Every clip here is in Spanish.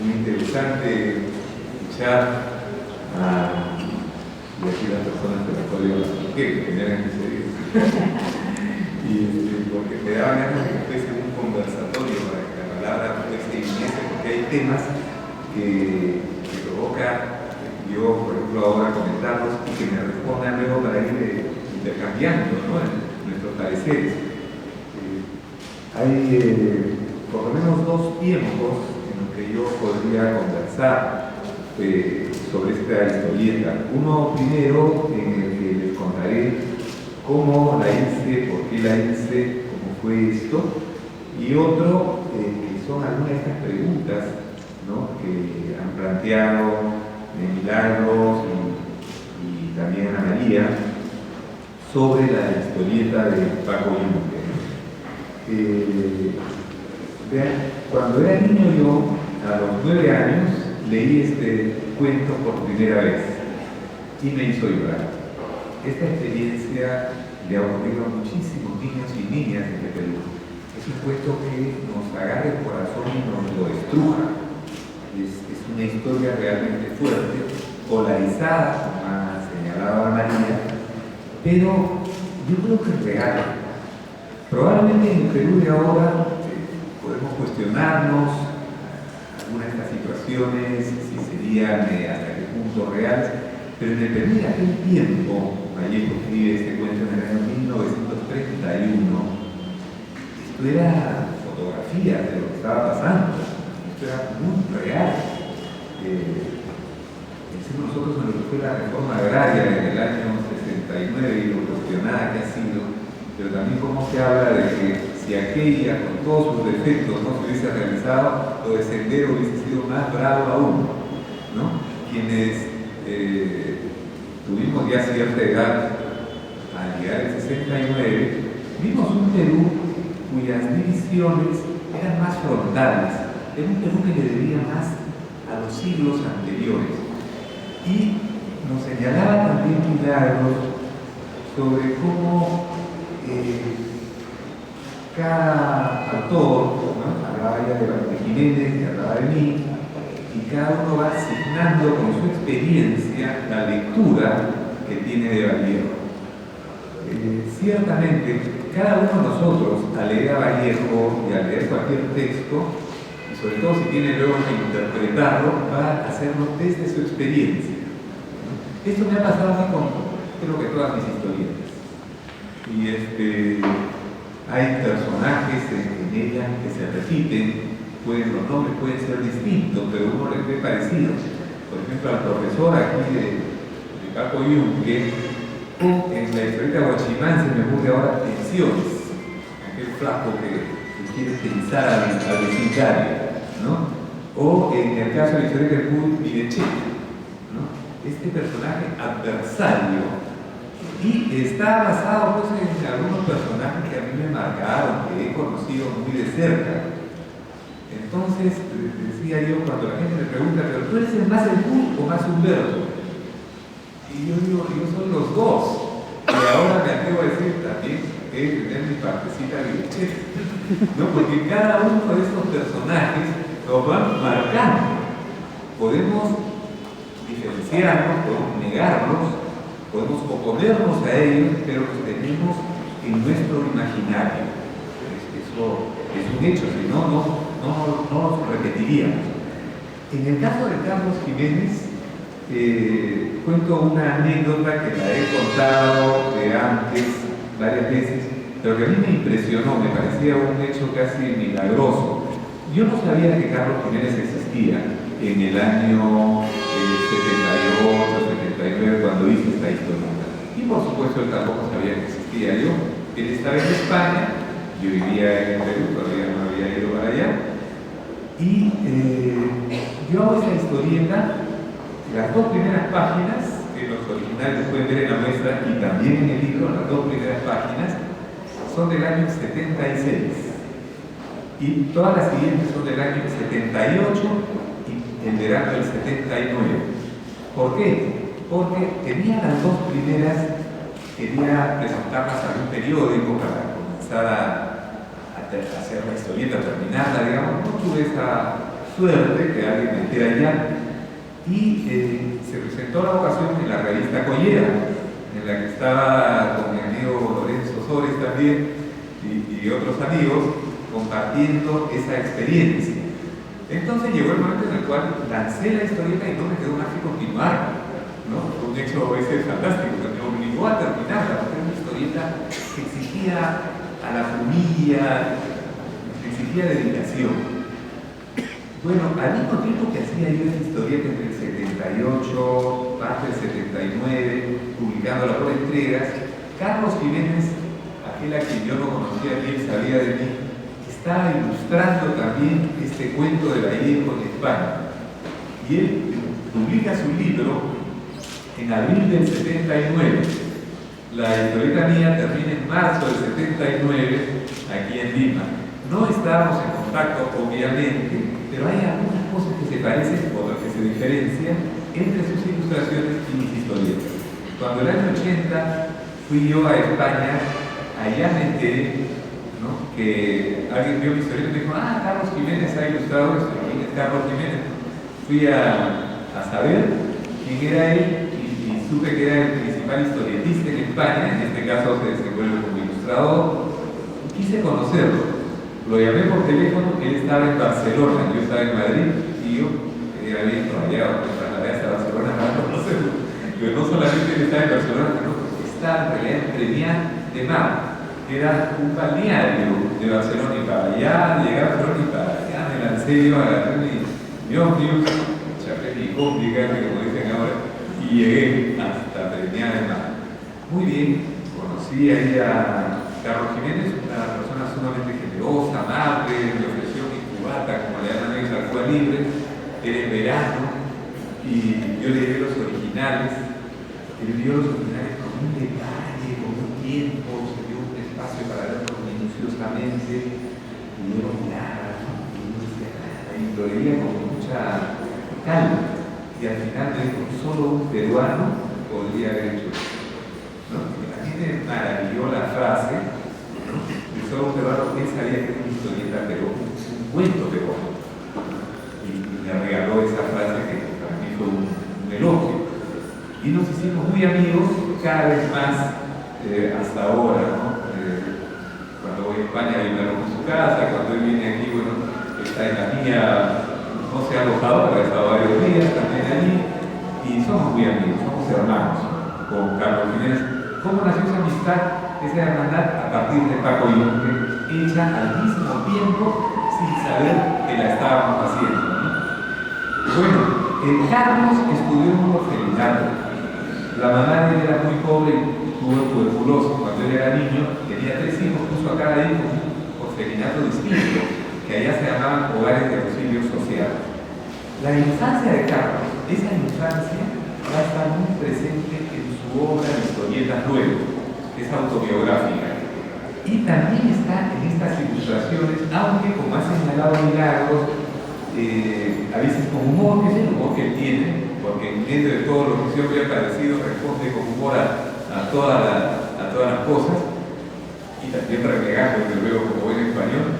muy interesante escuchar a decir las personas que la código las mujeres, que eran que se dice. Y porque te daban ganas de que fuese un conversatorio para que la palabra fuese viniese, porque hay temas que provoca yo, por ejemplo, ahora comentarlos y que me respondan luego para ir intercambiando, ¿no?, nuestros pareceres. Hay por lo menos dos tiempos en los que yo podría conversar sobre esta historieta. Uno primero en el que les contaré cómo la hice, por qué la hice, cómo fue esto, y otro que son algunas de estas preguntas, ¿no?, que han planteado Milagros y también Ana María sobre la historieta de Paco Yunque. Vean, cuando era niño yo, a los 9 años, leí este cuento por primera vez y me hizo llorar. Esta experiencia le ha ocurrido a muchísimos niños y niñas de Perú. Es un cuento que nos agarra el corazón y nos lo estruja. Es una historia realmente fuerte, polarizada, como ha señalado María, pero yo creo que es real. Probablemente en el Perú de ahora podemos cuestionarnos algunas de estas situaciones, si serían hasta qué punto reales, pero en el Perú de aquel tiempo, Vallejo escribe este cuento en el año 1931, esto era fotografía de lo que estaba pasando, esto era muy real. Pensemos nosotros en lo que fue la reforma agraria en el año 69 y lo cuestionada que ha sido, pero también cómo se habla de que si aquella, con todos sus defectos, no se hubiese realizado, lo de Sendero hubiese sido más bravo aún, ¿no? Quienes tuvimos ya cierta edad al llegar al 69, vimos un Perú cuyas divisiones eran más frontales, era un Perú que le debía más a los siglos anteriores. Y nos señalaba también Milagros sobre cómo cada autor, ¿no?, hablaba ya de Jiménez, que hablaba de mí, y cada uno va asignando con su experiencia la lectura que tiene de Vallejo. Ciertamente, cada uno de nosotros, al leer a Vallejo y al leer cualquier texto, y sobre todo si tiene luego que interpretarlo, va a hacerlo desde su experiencia. Esto me ha pasado a mí con, creo que todas mis historietas. Y hay personajes en ellas que se repiten, los nombres pueden ser distintos, pero uno les ve parecidos. Por ejemplo, al profesor aquí de Paco Yunque, en la historieta Guachimán se me ocurre ahora Tensiones, aquel flaco que quiere pensar al vecindario, ¿no? O en el caso de la historieta de Pud Videchek, ¿no?, este personaje adversario, y está basado pues en algunos personajes que a mí me marcaron, que he conocido muy de cerca. Entonces, decía yo, cuando la gente me pregunta, ¿pero tú eres más el Pud o más Humberto? Y yo digo, yo soy los dos. Y ahora me atrevo a decir también que he de tener mi partecita de Che, ¿no? Porque cada uno de estos personajes nos van marcando. Podemos diferenciarnos, podemos negarlos, podemos oponernos a ellos, pero los tenemos en nuestro imaginario. Eso es un hecho, si no, no nos repetiríamos. En el caso de Carlos Jiménez, cuento una anécdota que la he contado de antes varias veces, pero que a mí me impresionó, me parecía un hecho casi milagroso. Yo no sabía que Carlos Jiménez existía en el año 78, 79, cuando hice esta historia. Y por supuesto él tampoco sabía que existía yo. Él estaba en España, yo vivía en el Perú, todavía no había ido para allá. Y yo hago esa historieta. Las dos primeras páginas, que los originales pueden ver en la muestra y también en el libro, las dos primeras páginas, son del año 76. Y todas las siguientes son del año 78 y el verano del 79. ¿Por qué? Porque tenía las dos primeras, quería presentarlas a un periódico para comenzar a hacer la historieta, terminarla, digamos. No tuve esa suerte que alguien me metiera allá. Y se presentó la ocasión en la revista Collera, en la que estaba con mi amigo Lorenzo Sores también y otros amigos compartiendo esa experiencia. Entonces llegó el momento en el cual lancé la historieta y no me quedó más que continuar, ¿no? Fue un hecho ese fantástico que me obligó a terminarla, porque era una historieta que exigía a la familia, exigía dedicación. Bueno, al mismo tiempo que hacía yo esa historieta entre el 78, parte del 79, publicándola por entregas, Carlos Jiménez, aquel a quien yo no conocía ni él sabía de mí, estaba ilustrando también este cuento de Vallejo en España. Y él publica su libro en abril del 79. La historieta mía termina en marzo del 79 aquí en Lima. No estábamos en contacto, obviamente, pero hay algunas cosas que se parecen, otras que se diferencian entre sus ilustraciones y mis historietas. Cuando el año 80 fui yo a España, allá me enteré, ¿no?, que alguien vio mi historieta y me dijo: ah, Carlos Jiménez ha ilustrado esto. ¿Quién es Carlos Jiménez? Fui a saber quién era él y supe que era el principal historietista en España. En este caso se desenvuelve como ilustrador. Quise conocerlo. Lo llamé por teléfono, él estaba en Barcelona, yo estaba en Madrid y yo quería ir por allá, o trasladé hasta Barcelona para conocerlo. Pero no solamente él estaba en Barcelona, sino que estaba en realidad en Premià de Mar, que era un balneario de Barcelona, y para allá, llegar a Barcelona y para allá me lancé yo, agarré mi ómnibus, chapé mi combi, como dicen ahora, y llegué hasta Premià de Mar. Muy bien, conocí ahí a Carlos Jiménez, una persona sumamente generosa, amable, me ofreció mi cubata, como le llaman ellos, al Cuba Libre, era en verano, y yo le di los originales, con un detalle, con un tiempo, se dio un espacio para verlos minuciosamente, y yo lo miraba, y no decía nada, y lo leía con mucha calma, y al final me dijo: solo un peruano podría haber hecho eso, ¿no? A mí me maravilló la frase, ¿no? Y solo un peruano, él sabía que era una historieta, pero un cuento peruano, y me regaló esa frase que para mí fue un elogio. Y nos hicimos muy amigos, cada vez más hasta ahora, ¿no? Cuando voy a España, yo me alojo en su casa, cuando él viene aquí, bueno, está en la mía, no se ha alojado, pero ha estado varios días también allí, y somos muy amigos, somos hermanos con Carlos Jiménez. ¿Cómo nació esa amistad, esa hermandad? A partir de Paco Yunque, hecha al mismo tiempo sin saber que la estábamos haciendo, ¿no? Bueno, Carlos estudió en un orfelinato. La mamá de él era muy pobre y tuvo tuberculosis. Cuando él era niño, tenía 3 hijos, puso a cada hijo un orfelinato distinto, que allá se llamaban hogares de auxilio social. La infancia de Carlos, esa infancia va a estar muy presente en su obra de historietas luego, que es autobiográfica. Y también está en estas ilustraciones, aunque, como ha señalado Milagros, a veces con humor, que es el humor que él tiene, porque en medio de todo lo que siempre ha parecido responde con humor a todas las cosas, y también renegando, desde luego, como buen español.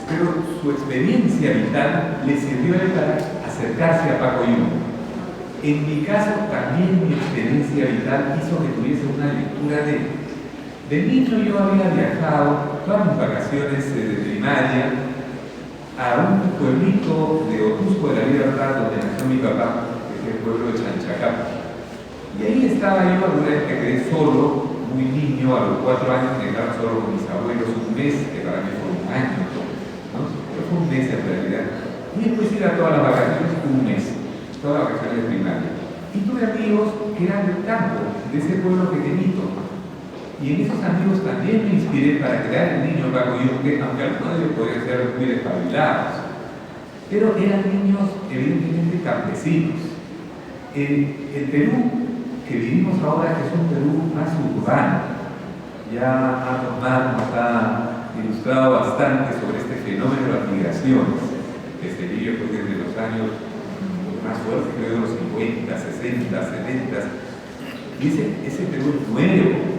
Pero su experiencia vital le sirvió a él para acercarse a Paco Yunque. En mi caso, también mi experiencia vital hizo que tuviese una lectura de niño. Yo había viajado todas mis vacaciones de primaria a un pueblito de Otusco de la Libertad, donde nació mi papá, que es el pueblo de Chanchacapa. Y ahí estaba yo, alguna vez que quedé solo, muy niño, a los 4 años me quedaba solo con mis abuelos un mes, que para mí fue un año, ¿no? Pero fue un mes en realidad. Y después ir a todas las vacaciones, un mes, todas las vacaciones de primaria. Y tuve amigos que eran del campo, de ese pueblo pequeñito. Y en esos amigos también me inspiré para crear el niño Paco Yunque, aunque algunos de ellos podrían ser muy despabilados. Pero eran niños evidentemente campesinos. El Perú que vivimos ahora, que es un Perú más urbano, ya Matos Manos ha ilustrado bastante sobre este fenómeno de las migraciones, que se vive pues, desde los años más fuertes, creo, de los 50, 60, 70. Y ese Perú es nuevo.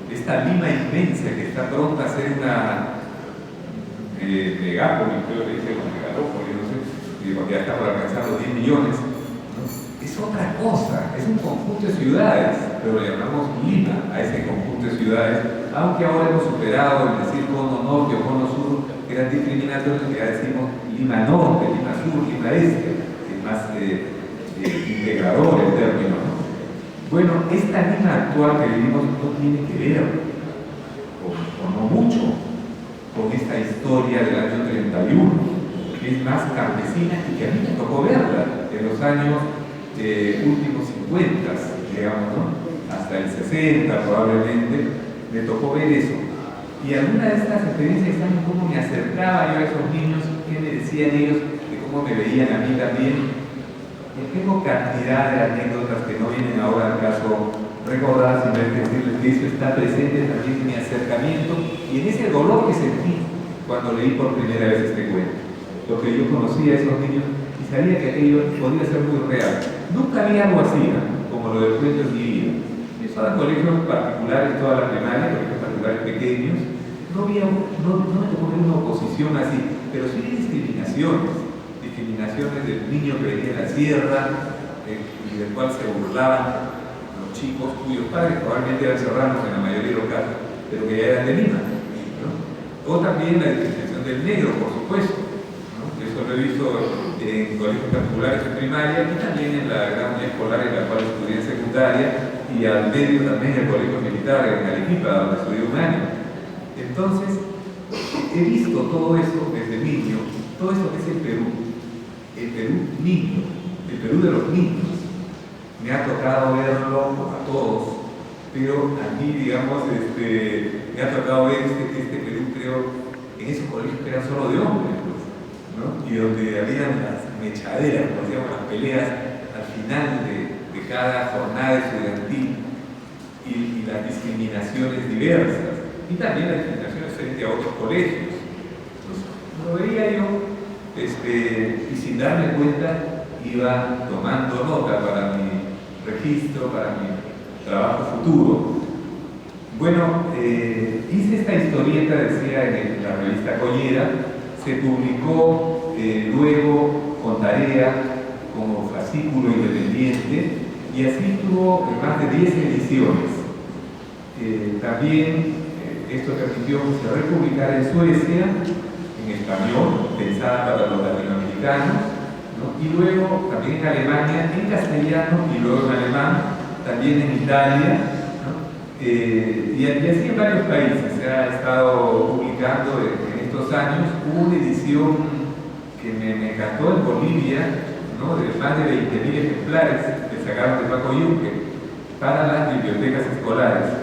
Esta Lima inmensa que está pronta a ser una Megápolis, creo que dice, Megalópolis, no sé, porque ya está por alcanzar los 10 millones, ¿no? Es otra cosa, es un conjunto de ciudades, pero le llamamos Lima a ese conjunto de ciudades, aunque ahora hemos superado el decir cono norte o cono sur, que eran discriminatorios, que ya decimos Lima norte, Lima sur, Lima este, que es más integrador el término, ¿no? Bueno, esta Lima actual que vivimos no tiene que ver, o no mucho, con esta historia del año 31, que es más campesina y que a mí me tocó verla en los años últimos 50, digamos, ¿no? Hasta el 60 probablemente, me tocó ver eso. Y alguna de estas experiencias saben cómo me acercaba yo a esos niños, qué me decían ellos, de cómo me veían a mí también. Y tengo cantidad de anécdotas que no vienen ahora al caso recordar, sino hay que decirles que eso está presente también en mi acercamiento y en ese dolor que sentí cuando leí por primera vez este cuento. Lo que yo conocía a esos niños y sabía que aquello podía ser muy real. Nunca había algo así, ¿no? Como lo del cuento en mi vida. Yo estaba en colegios particulares toda la primaria, colegios particulares pequeños. No me tocó ver una oposición así, pero sí discriminaciones del niño que venía de la sierra y del cual se burlaban los chicos cuyos padres probablemente eran serranos en la mayoría de los casos, pero que ya eran de Lima, ¿no? O también la discriminación del negro, por supuesto, ¿no? Eso lo he visto en colegios particulares en primaria y también en la gran unidad escolar en la cual estudié en secundaria y al medio también en el colegio militar en Arequipa, donde estudié un año. Entonces, he visto todo eso desde niño, todo eso que es el Perú niño, el Perú de los niños. Me ha tocado verlo a todos, pero a mí, digamos, me ha tocado ver este Perú, creo, en esos colegios que eran solo de hombres, pues, ¿no? Y donde habían las mechaderas, como decíamos, las peleas al final de cada jornada estudiantil y las discriminaciones diversas, y también las discriminaciones frente a otros colegios. Entonces, lo veía yo, y sin darme cuenta iba tomando nota para mi registro, para mi trabajo futuro. Bueno, hice esta historieta, decía, en la revista Collera, se publicó luego con tarea, como fascículo independiente, y así tuvo más de 10 ediciones. También esto permitió que se republicara en Suecia, en español, pensada para los latinoamericanos, ¿no? Y luego también en Alemania, en castellano y luego en alemán, también en Italia, ¿no? Y así en varios países se ha estado publicando en estos años. Hubo una edición que me encantó en Bolivia, ¿no? De más de 20.000 ejemplares que sacaron de Paco Yunque para las bibliotecas escolares.